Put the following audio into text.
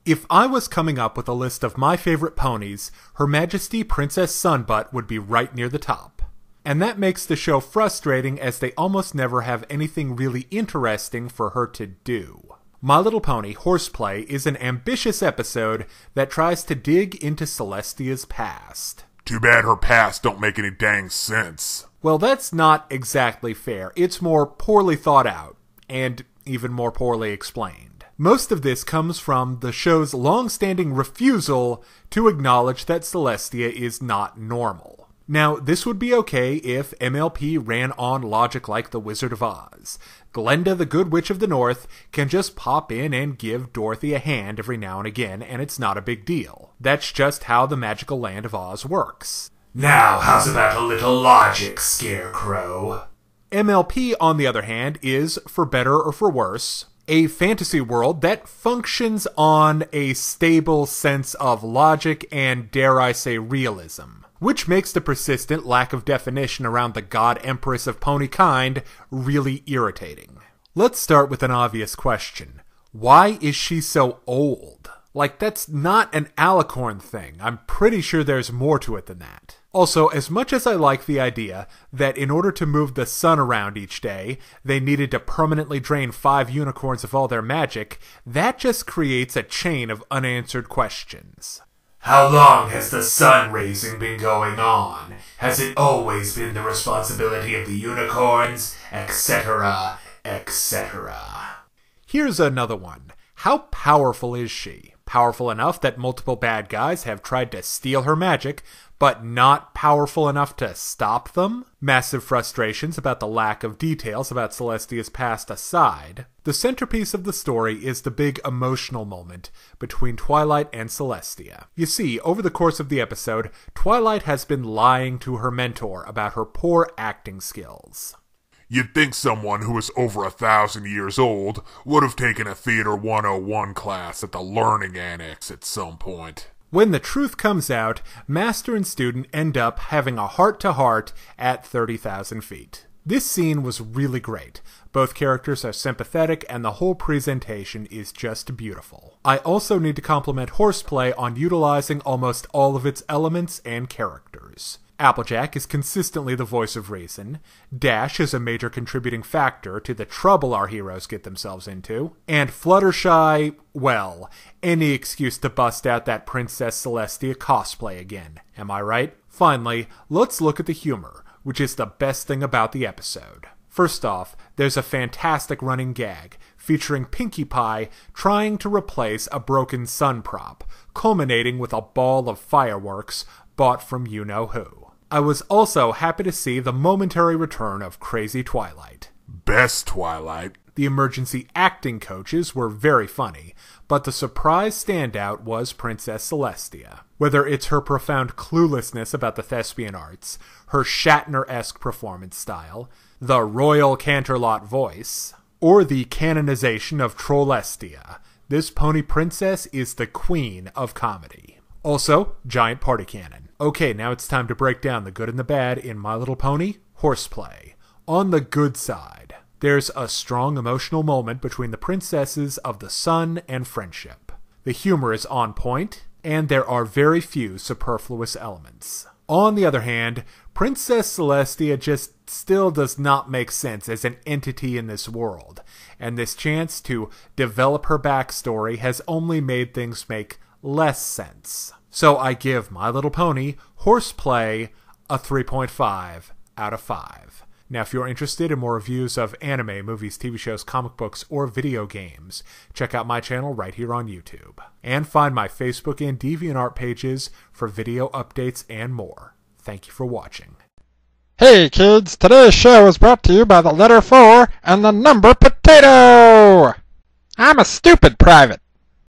If I was coming up with a list of my favorite ponies, Her Majesty Princess Sunbutt would be right near the top. And that makes the show frustrating as they almost never have anything really interesting for her to do. My Little Pony Horseplay is an ambitious episode that tries to dig into Celestia's past. Too bad her past don't make any dang sense. Well, that's not exactly fair. It's more poorly thought out, and even more poorly explained. Most of this comes from the show's long-standing refusal to acknowledge that Celestia is not normal. Now, this would be okay if MLP ran on logic like the Wizard of Oz. Glenda, the Good Witch of the North, can just pop in and give Dorothy a hand every now and again, and it's not a big deal. That's just how the magical land of Oz works. Now, how's about a little logic, Scarecrow? MLP, on the other hand, is, for better or for worse, a fantasy world that functions on a stable sense of logic and, dare I say, realism, which makes the persistent lack of definition around the God Empress of pony kind really irritating. Let's start with an obvious question. Why is she so old? Like, that's not an alicorn thing. I'm pretty sure there's more to it than that. Also, as much as I like the idea that in order to move the sun around each day, they needed to permanently drain 5 unicorns of all their magic, that just creates a chain of unanswered questions. How long has the sun raising been going on? Has it always been the responsibility of the unicorns? Etc., etc. Here's another one. How powerful is she? Powerful enough that multiple bad guys have tried to steal her magic, but not powerful enough to stop them? Massive frustrations about the lack of details about Celestia's past aside, the centerpiece of the story is the big emotional moment between Twilight and Celestia. You see, over the course of the episode, Twilight has been lying to her mentor about her poor acting skills. You'd think someone who is over 1,000 years old would have taken a Theater 101 class at the Learning Annex at some point. When the truth comes out, master and student end up having a heart-to-heart at 30,000 feet. This scene was really great. Both characters are sympathetic and the whole presentation is just beautiful. I also need to compliment Horseplay on utilizing almost all of its elements and characters. Applejack is consistently the voice of reason, Dash is a major contributing factor to the trouble our heroes get themselves into, and Fluttershy, well, any excuse to bust out that Princess Celestia cosplay again, am I right? Finally, let's look at the humor, which is the best thing about the episode. First off, there's a fantastic running gag, featuring Pinkie Pie trying to replace a broken sun prop, culminating with a ball of fireworks bought from you-know-who. I was also happy to see the momentary return of Crazy Twilight. Best Twilight. The emergency acting coaches were very funny, but the surprise standout was Princess Celestia. Whether it's her profound cluelessness about the thespian arts, her Shatner-esque performance style, the royal Canterlot voice, or the canonization of Trollestia, this pony princess is the queen of comedy. Also, giant party cannon. Okay, now it's time to break down the good and the bad in My Little Pony Horseplay. On the good side, there's a strong emotional moment between the princesses of the sun and friendship. The humor is on point, and there are very few superfluous elements. On the other hand, Princess Celestia just still does not make sense as an entity in this world, and this chance to develop her backstory has only made things make less sense. So I give My Little Pony Horseplay a 3.5 out of 5. Now, if you're interested in more reviews of anime, movies, TV shows, comic books, or video games, check out my channel right here on YouTube. And find my Facebook and Deviantart pages for video updates and more. Thank you for watching. Hey kids, today's show is brought to you by the letter 4 and the number potato! I'm a stupid private.